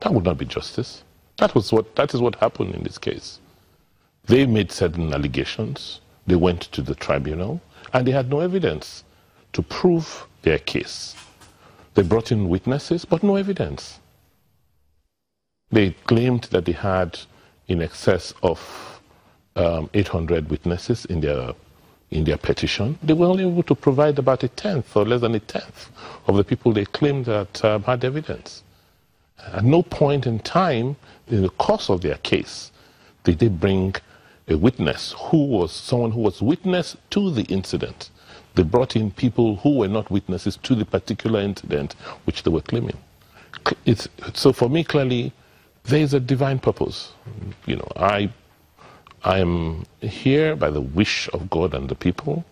That would not be justice. That is what happened in this case. They made certain allegations. They went to the tribunal, and they had no evidence to prove their case. They brought in witnesses, but no evidence. They claimed that they had in excess of 800 witnesses in their petition. They were only able to provide about a tenth or less than a tenth of the people they claimed that had evidence. At no point in time in the course of their case did they bring a witness who was someone who was witness to the incident. They brought in people who were not witnesses to the particular incident which they were claiming. So for me, clearly, there is a divine purpose. You know, I am here by the wish of God and the people,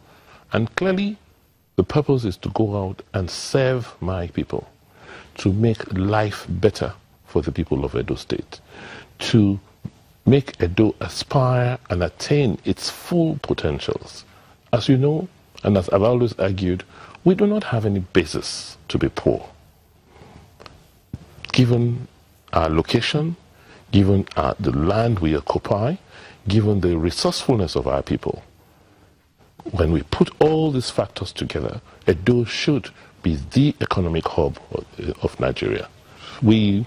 and clearly the purpose is to go out and serve my people, to make life better for the people of Edo State, to make Edo aspire and attain its full potentials. As you know, and as I've always argued, we do not have any basis to be poor. Given our location, given the land we occupy, given the resourcefulness of our people, when we put all these factors together, Edo should be the economic hub of Nigeria. We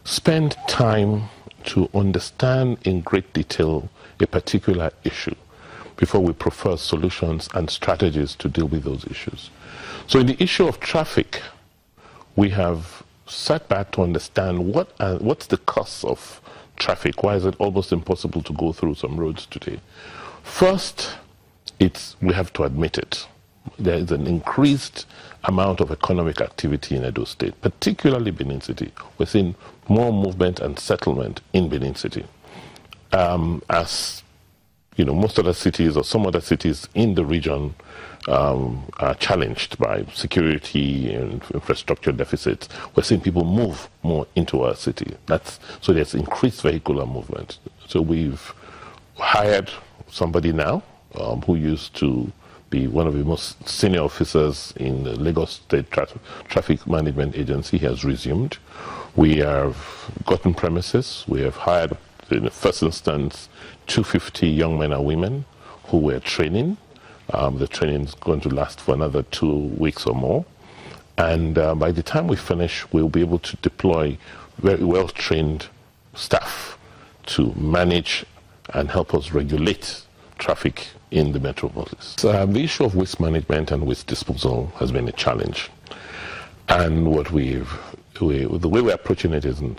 spend time to understand in great detail a particular issue before we prefer solutions and strategies to deal with those issues. So in the issue of traffic, we have sat back to understand what's the cost of traffic. Why is it almost impossible to go through some roads today? First, we have to admit it. There is an increased amount of economic activity in Edo State, particularly Benin City. We're seeing more movement and settlement in Benin City. As you know, most other cities or some other cities in the region are challenged by security and infrastructure deficits. We're seeing people move more into our city. So there's increased vehicular movement. So we've hired somebody now who used to be one of the most senior officers in the Lagos State Traffic Management Agency. He has resumed. We have gotten premises. We have hired, in the first instance, 250 young men and women who were training. The training is going to last for another 2 weeks or more. And by the time we finish, we'll be able to deploy very well-trained staff to manage and help us regulate traffic in the metropolis. The issue of waste management and waste disposal has been a challenge. And what the way we're approaching it is in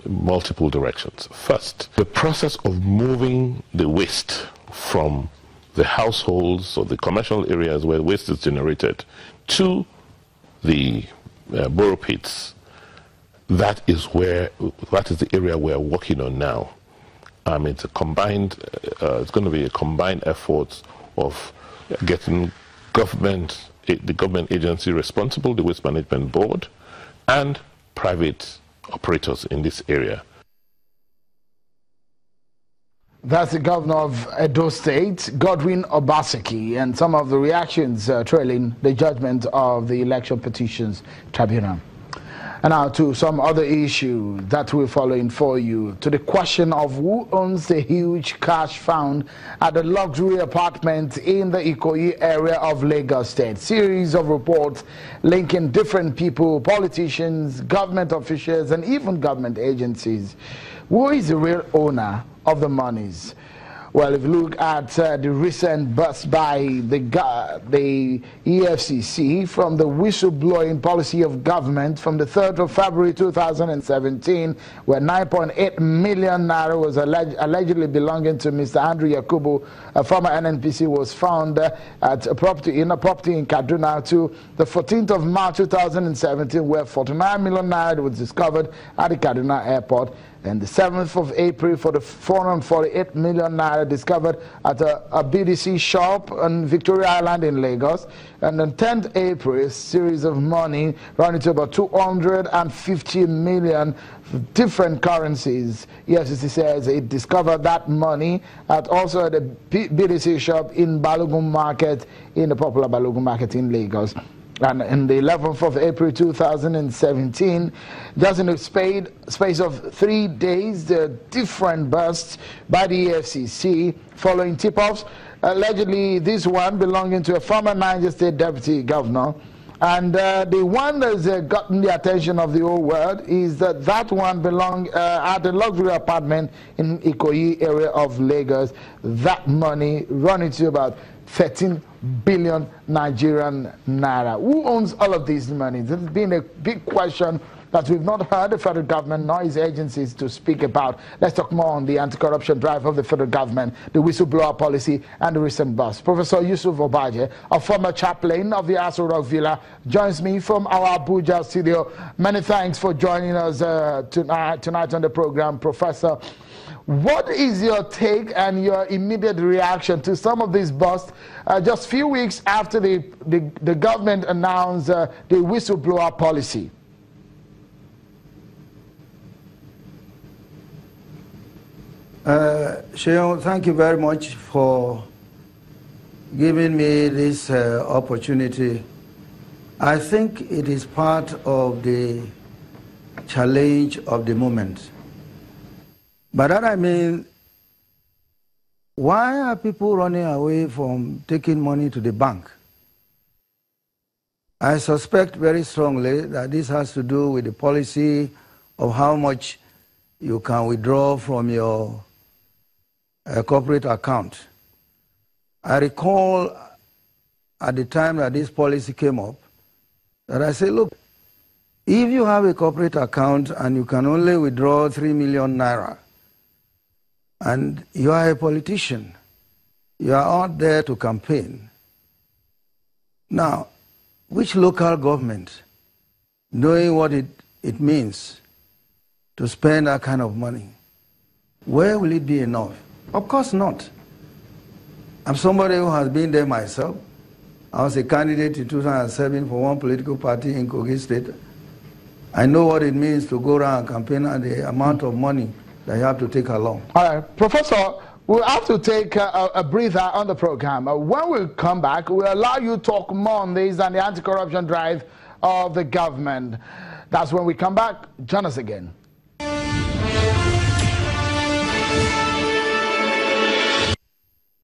multiple directions. First, the process of moving the waste from the households or the commercial areas where waste is generated to the borough pits, that is the area we're working on now. It's going to be a combined effort of getting the government agency responsible, the Waste Management Board, and private operators in this area. That's the governor of Edo State, Godwin Obaseki, and some of the reactions trailing the judgment of the Election Petitions Tribunal. And now to some other issue that we're following for you, to the question of who owns the huge cash found at the luxury apartment in the Ikoyi area of Lagos State. Series of reports linking different people, politicians, government officials, and even government agencies. Who is the real owner of the monies? Well, if you look at the recent bust by the EFCC from the whistleblowing policy of government from the 3rd of February 2017, where 9.8 million naira was allegedly belonging to Mr. Andrew Yakubu, a former NNPC, was found at a property in Kaduna, to the 14th of March 2017, where 49 million naira was discovered at the Kaduna airport. And the 7th of April for the 448 million naira discovered at a BDC shop on Victoria Island in Lagos. And on 10th April, a series of money running to about 250 million different currencies. EFCC says it discovered that money at also the BDC shop in Balogun Market, in the popular Balogun Market in Lagos. And in the 11th of April 2017, just in a space of 3 days, the different bursts by the EFCC following tip-offs. Allegedly, this one belonging to a former Niger State Deputy Governor. And the one that's gotten the attention of the whole world is that one belonged at a luxury apartment in Ikoyi area of Lagos. That money running to about 13 billion Nigerian naira. Who owns all of these money? This has been a big question that we've not heard the federal government nor its agencies to speak about. Let's talk more on the anti-corruption drive of the federal government, the whistleblower policy, and the recent bust. Professor Yusuf Obaje, a former chaplain of the Aso Rock Villa, joins me from our Abuja studio. Many thanks for joining us tonight on the program, Professor. What is your take and your immediate reaction to some of these busts just a few weeks after the government announced the whistleblower policy? Sheon, thank you very much for giving me this opportunity. I think it is part of the challenge of the moment. By that I mean, why are people running away from taking money to the bank? I suspect very strongly that this has to do with the policy of how much you can withdraw from your corporate account. I recall at the time that this policy came up, that I said, look, if you have a corporate account and you can only withdraw 3 million naira, and you are a politician, you are out there to campaign. Now, which local government, knowing what it means to spend that kind of money, where will it be enough? Of course not. I'm somebody who has been there myself. I was a candidate in 2007 for one political party in Kogi State. I know what it means to go around and campaign and the amount of money that you have to take along. All right, Professor, we'll have to take a breather on the program. When we come back, we'll allow you to talk more on this and the anti-corruption drive of the government. That's when we come back. Join us again.